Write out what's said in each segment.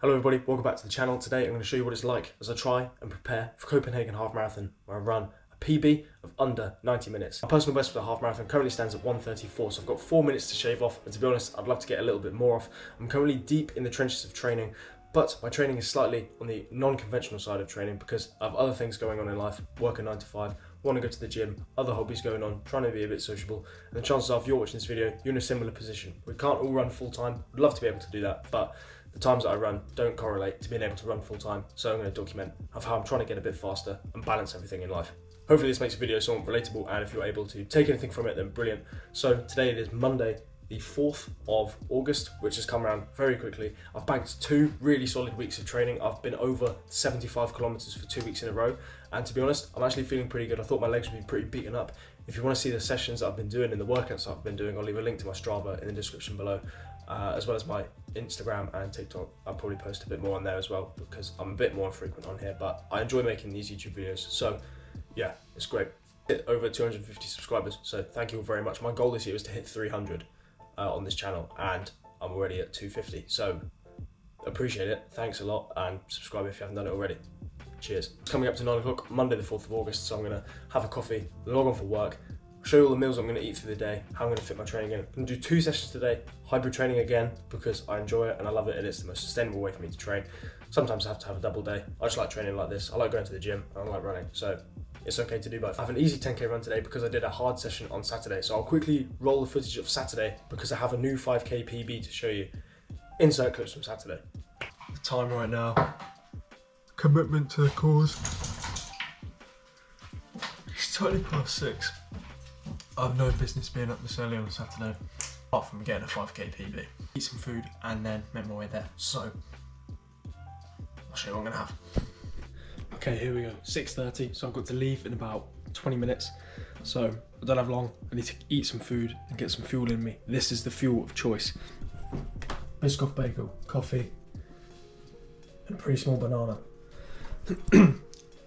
Hello everybody, welcome back to the channel. Today I'm going to show you what it's like as I try and prepare for Copenhagen Half Marathon, where I run a PB of under 90 minutes. My personal best for the half marathon currently stands at 1:34, so I've got 4 minutes to shave off, and to be honest, I'd love to get a little bit more off. I'm currently deep in the trenches of training, but my training is slightly on the non-conventional side of training because I have other things going on in life, work a 9 to 5, want to go to the gym, other hobbies going on, trying to be a bit sociable, and the chances are if you're watching this video, you're in a similar position. We can't all run full time, I'd love to be able to do that, but the times that I run don't correlate to being able to run full time, so I'm going to document of how I'm trying to get a bit faster and balance everything in life. Hopefully this makes the video somewhat relatable, and if you're able to take anything from it, then brilliant. So today it is Monday, the 4th of August, which has come around very quickly. I've banked 2 really solid weeks of training. I've been over 75 kilometers for 2 weeks in a row, and to be honest, I'm actually feeling pretty good. I thought my legs would be pretty beaten up. If you want to see the sessions that I've been doing and the workouts I've been doing, I'll leave a link to my Strava in the description below, as well as my Instagram and TikTok. I'll probably post a bit more on there as well because I'm a bit more frequent on here, but I enjoy making these YouTube videos. So yeah, it's great. Hit over 250 subscribers, so thank you all very much. My goal this year was to hit 300 on this channel, and I'm already at 250, so appreciate it. Thanks a lot, and subscribe if you haven't done it already. Cheers. It's coming up to 9 o'clock, Monday the 4th of August, so I'm going to have a coffee, log on for work, show you all the meals I'm going to eat through the day, how I'm going to fit my training in. I'm going to do 2 sessions today, hybrid training again, because I enjoy it and I love it, and it's the most sustainable way for me to train. Sometimes I have to have a double day. I just like training like this. I like going to the gym, and I like running, so it's okay to do both. I have an easy 10k run today because I did a hard session on Saturday, so I'll quickly roll the footage of Saturday because I have a new 5k PB to show you. Insert clips from Saturday. The time right now. Commitment to the cause. It's 6:20. I have no business being up this early on a Saturday, apart from getting a 5k PB. Eat some food and then make my way there. So I'll show you what I'm gonna have. Okay, here we go. 6:30. So I've got to leave in about 20 minutes. So I don't have long. I need to eat some food and get some fuel in me. This is the fuel of choice. Biscoff bagel, coffee, and a pretty small banana. I'm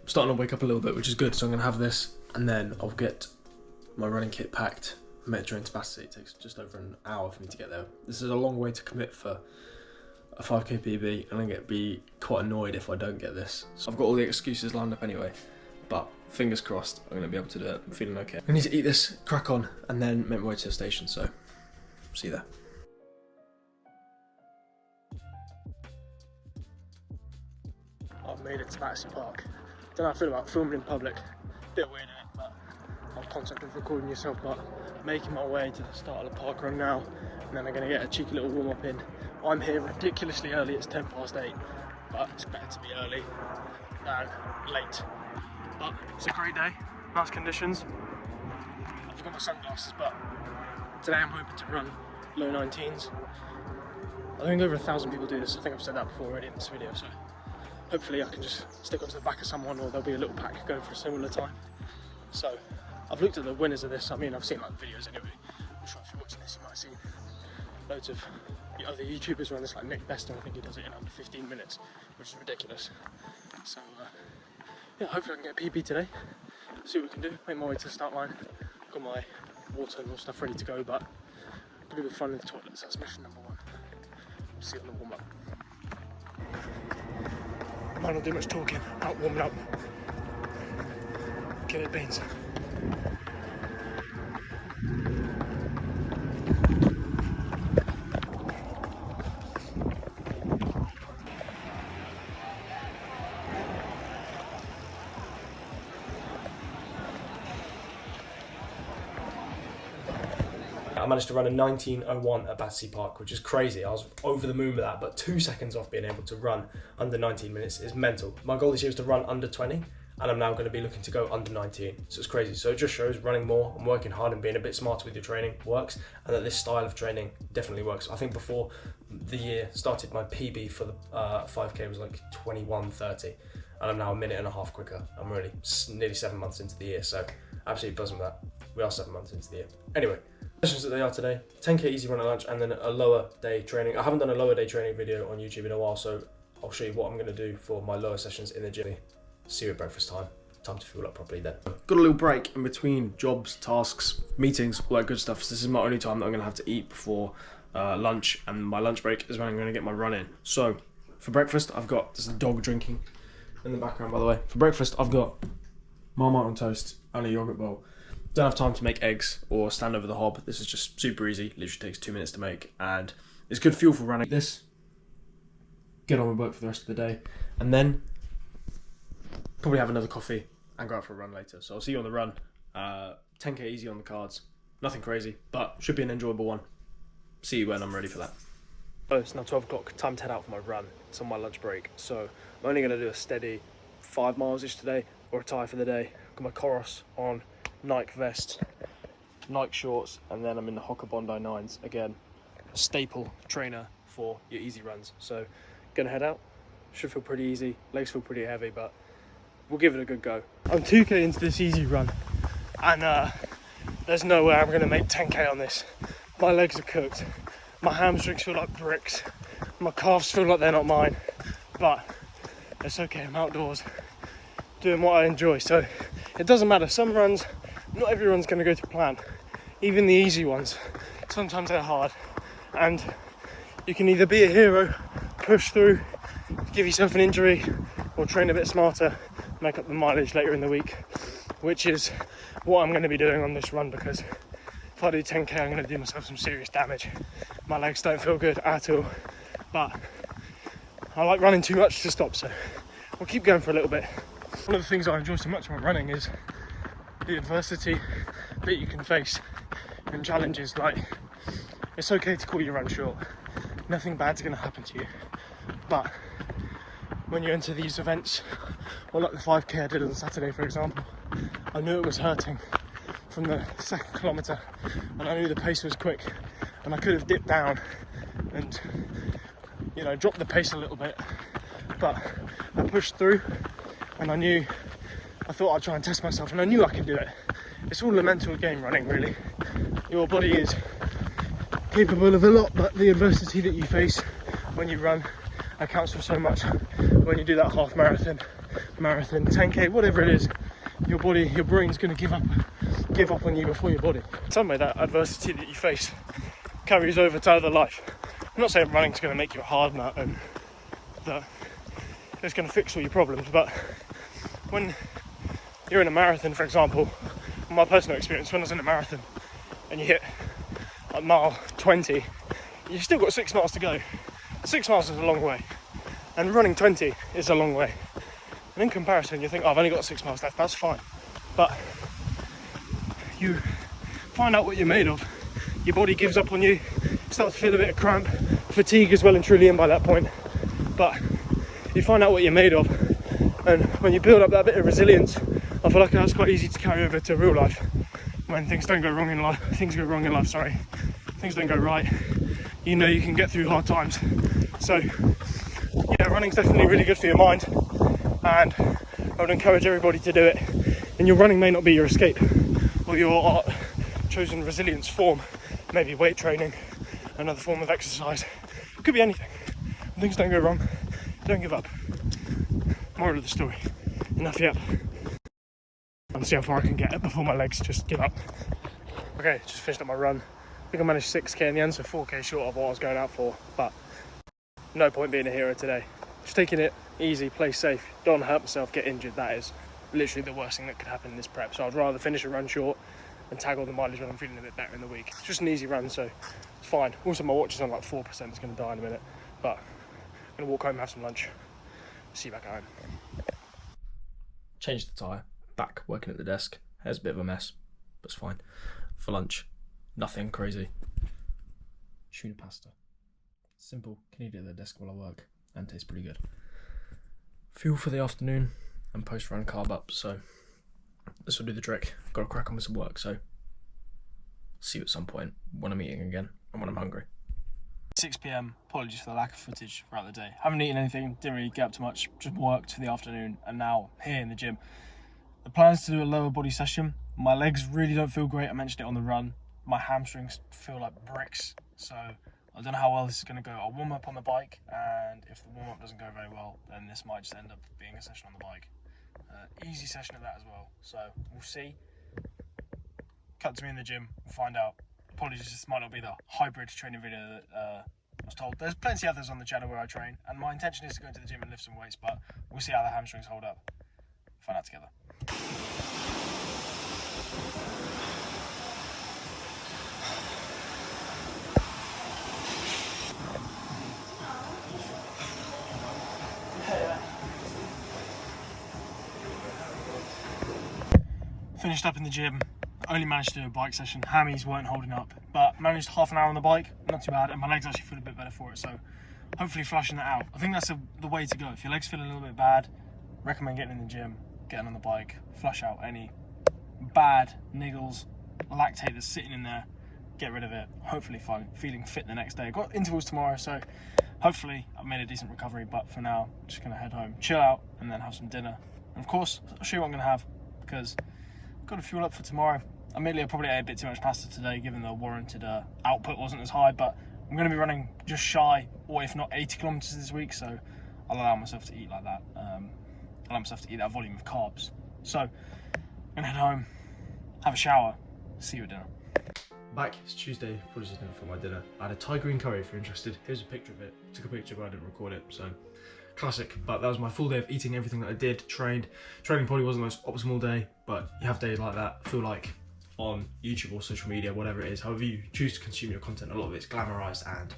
starting to wake up a little bit, which is good, so I'm going to have this, and then I'll get my running kit packed. Metro into Battersea. It takes just over an hour for me to get there. This is a long way to commit for a 5k PB, and I'm going to be quite annoyed if I don't get this. So I've got all the excuses lined up anyway, but fingers crossed I'm going to be able to do it. I'm feeling okay. I need to eat this, crack on, and then make my way to the station, so see you there. I've made it to Battersea Park. Don't know how I feel about filming in public. Bit weird in it, but I'll concept of recording yourself, but making my way to the start of the park run now, and then I'm going to get a cheeky little warm up in. I'm here ridiculously early, it's 8:10, but it's better to be early than late. But it's a great day, nice conditions. I forgot my sunglasses, but today I'm hoping to run low 19s. I think over 1,000 people do this. I think I've said that before already in this video, so hopefully I can just stick onto the back of someone, or there'll be a little pack going for a similar time. So I've looked at the winners of this. I mean, I've seen like videos anyway. I'm sure if you're watching this you might have seen loads of other YouTubers run this, like Nick Beston. I think he does it in under 15 minutes, which is ridiculous. So yeah, hopefully I can get a PB today, see what we can do, make my way to the start line. Got my water and all stuff ready to go, but a little bit of fun in the toilets. That's mission number 1. We'll see you on the warm up. Might not do much talking, out warming up. Give it beans. I managed to run a 19:01 at Battersea Park, which is crazy. I was over the moon with that, but 2 seconds off being able to run under 19 minutes is mental. My goal this year was to run under 20, and I'm now going to be looking to go under 19, so it's crazy. So it just shows running more and working hard and being a bit smarter with your training works, and that this style of training definitely works. I think before the year started, my PB for the 5k was like 21:30, and I'm now a minute and a half quicker. I'm really nearly 7 months into the year, so absolutely buzzing with that. We are 7 months into the year. Anyway, sessions that they are today: 10k easy run at lunch, and then a lower day training. I haven't done a lower day training video on YouTube in a while, so I'll show you what I'm going to do for my lower sessions in the gym. See you at breakfast time. Time to fuel up properly then. Got a little break in between jobs, tasks, meetings, all that good stuff. So this is my only time that I'm going to have to eat before lunch, and my lunch break is when I'm going to get my run in. So For breakfast, I've got, there's a dog drinking in the background by the way. For breakfast, I've got Marmite on toast and a yogurt bowl. Don't have time to make eggs or stand over the hob. This is just super easy, literally takes 2 minutes to make, and it's good fuel for running. This, get on with work for the rest of the day, and then probably have another coffee and go out for a run later. So I'll see you on the run. 10k easy on the cards, nothing crazy, but should be an enjoyable one. See you when I'm ready for that. Oh, it's now 12 o'clock, time to head out for my run. It's on my lunch break, so I'm only going to do a steady 5 miles-ish today, or a tie for the day. Got my Coros on, Nike vest, Nike shorts, and then I'm in the Hoka Bondi 9s. Again, a staple trainer for your easy runs. So, gonna head out. Should feel pretty easy. Legs feel pretty heavy, but we'll give it a good go. I'm 2k into this easy run, and there's no way I'm gonna make 10k on this. My legs are cooked. My hamstrings feel like bricks. My calves feel like they're not mine, but it's okay. I'm outdoors doing what I enjoy, so it doesn't matter. Some runs, not every run's going to go to plan. Even the easy ones, sometimes they're hard, and you can either be a hero, push through, give yourself an injury, or train a bit smarter, make up the mileage later in the week, which is what I'm going to be doing on this run, because if I do 10k, I'm going to do myself some serious damage. My legs don't feel good at all, but I like running too much to stop, so we'll keep going for a little bit. One of the things I enjoy so much about running is the adversity that you can face and challenges. Like, it's okay to call your run short, nothing bad's going to happen to you, but when you enter these events, or like the 5k I did on Saturday for example, I knew it was hurting from the second kilometre, and I knew the pace was quick, and I could have dipped down and, you know, dropped the pace a little bit, but I pushed through, and I thought I'd try and test myself, and I knew I could do it. It's all a mental game, running, really. Your body is capable of a lot, but the adversity that you face when you run accounts for so much. When you do that half marathon, 10k, whatever it is, your body, your brain's going to give up on you before your body. In some way, that adversity that you face carries over to other life. I'm not saying running's going to make you a hard nut and that it's going to fix all your problems, but when you're in a marathon, for example, my personal experience, when I was in a marathon and you hit like mile 20, you've still got 6 miles to go. 6 miles is a long way, and running 20 is a long way. And in comparison, you think, oh, I've only got 6 miles left, that's fine. But you find out what you're made of. Your body gives up on you, start to feel a bit of cramp, fatigue is well and truly in by that point. But you find out what you're made of, and when you build up that bit of resilience, I feel like that's quite easy to carry over to real life. When things don't go wrong in life, things don't go right, you know you can get through hard times. So yeah, running's definitely really good for your mind, and I would encourage everybody to do it. And your running may not be your escape or your chosen resilience form, maybe weight training, another form of exercise. It could be anything. When things don't go wrong, don't give up. Moral of the story, enough yet. And see how far I can get before my legs just give up. Okay, just finished up my run. I think I managed 6k in the end, so 4k short of what I was going out for, but no point being a hero today. Just taking it easy, play safe, don't want to hurt myself, get injured. That is literally the worst thing that could happen in this prep. So I'd rather finish a run short and tag all the mileage when I'm feeling a bit better in the week. It's just an easy run, so it's fine. Also, my watch is on like 4%, it's going to die in a minute, but I'm going to walk home and have some lunch. See you back at home. Changed the tyre, back working at the desk. Hair's a bit of a mess, but it's fine. For lunch, nothing crazy. Tuna pasta. Simple, can eat it at the desk while I work, and tastes pretty good. Fuel for the afternoon and post-run carb up, so this will do the trick. Got to crack on with some work, so see you at some point when I'm eating again and when I'm hungry. 6 p.m, apologies for the lack of footage throughout the day. Haven't eaten anything, didn't really get up too much, just worked for the afternoon, and now here in the gym. The plan is to do a lower body session. My legs really don't feel great, I mentioned it on the run. My hamstrings feel like bricks, so I don't know how well this is going to go. I'll warm up on the bike, and if the warm-up doesn't go very well, then this might just end up being a session on the bike. Easy session of that as well, so we'll see. Cut to me in the gym, we'll find out. Apologies, this might not be the hybrid training video that I was told. There's plenty of others on the channel where I train, and my intention is to go into the gym and lift some weights, but we'll see how the hamstrings hold up. Find out together. Finished up in the gym, only managed to do a bike session. Hammies weren't holding up, but managed half an hour on the bike, not too bad, and my legs actually feel a bit better for it, so hopefully flushing that out. I think that's the way to go. If your legs feel a little bit bad, recommend getting in the gym, getting on the bike, flush out any bad niggles, lactate that's sitting in there, get rid of it, hopefully feeling fit the next day. I've got intervals tomorrow, so hopefully I've made a decent recovery, but for now, I'm just gonna head home, chill out, and then have some dinner. And of course, I'll show you what I'm gonna have, because I've got to fuel up for tomorrow. Admittedly, I probably ate a bit too much pasta today, given the warranted output wasn't as high, but I'm gonna be running just shy, or if not 80 kilometers this week, so I'll allow myself to eat like that. Allow myself to eat that volume of carbs. So, I'm gonna head home, have a shower, see you at dinner. Back, it's Tuesday, probably just for my dinner. I had a Thai green curry if you're interested. Here's a picture of it. Took a picture but I didn't record it, so classic. But that was my full day of eating everything that I did, trained. Training probably wasn't the most optimal day, but you have days like that. I feel like on YouTube or social media, whatever it is, however you choose to consume your content, a lot of it's glamorized and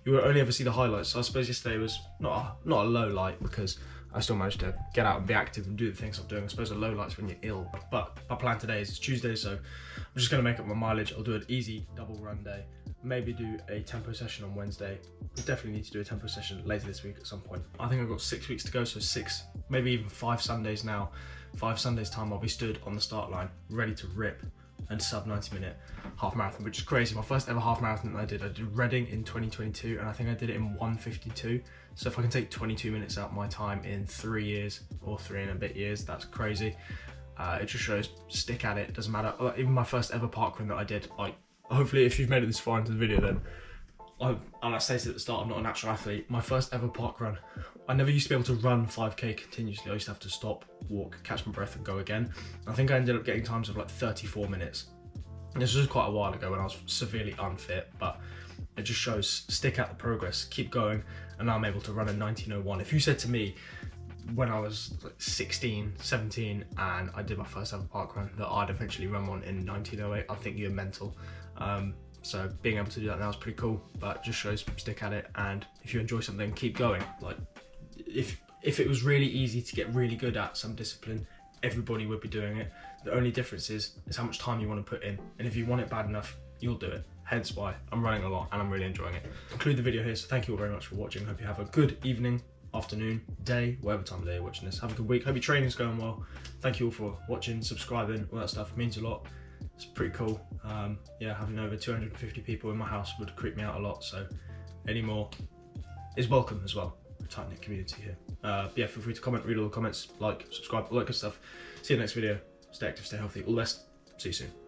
you will only ever see the highlights. So I suppose yesterday was not a low light, because I still managed to get out and be active and do the things I'm doing. I suppose a low light's when you're ill. But my plan today is it's Tuesday, so I'm just gonna make up my mileage. I'll do an easy double run day. Maybe do a tempo session on Wednesday. We definitely need to do a tempo session later this week at some point. I think I've got 6 weeks to go, so 6, maybe even 5 Sundays now. 5 Sundays time, I'll be stood on the start line, ready to rip and sub 90-minute half marathon, which is crazy. My first ever half marathon that I did Reading in 2022, and I think I did it in 1:52. So if I can take 22 minutes out of my time in 3 years, or 3 and a bit years, that's crazy. It just shows stick at it, doesn't matter. Even my first ever parkrun that I did, like, hopefully if you've made it this far into the video, then and I stated at the start, I'm not a natural athlete. My first ever parkrun, I never used to be able to run 5k continuously. I used to have to stop, walk, catch my breath and go again. I think I ended up getting times of like 34 minutes. And this was quite a while ago when I was severely unfit, but it just shows stick at the progress, keep going, and now I'm able to run a 19:01. If you said to me when I was like 16, 17, and I did my first ever parkrun that I'd eventually run one in 19:08, I think you're mental. So being able to do that now is pretty cool, but just shows stick at it, and if you enjoy something, keep going. Like if it was really easy to get really good at some discipline, everybody would be doing it. The only difference is how much time you want to put in, and if you want it bad enough, you'll do it. Hence why I'm running a lot and I'm really enjoying it. Conclude the video here, so thank you all very much for watching. Hope you have a good evening, afternoon, day, whatever time of day you're watching this. Have a good week. Hope your training's going well. Thank you all for watching, subscribing, all that stuff. It means a lot. It's pretty cool. Yeah, having over 250 people in my house would creep me out a lot, so any more is welcome as well. A tight-knit community here. Yeah, feel free to comment, read all the comments, like, subscribe, all that good stuff. See you in the next video. Stay active, stay healthy. All the best. See you soon.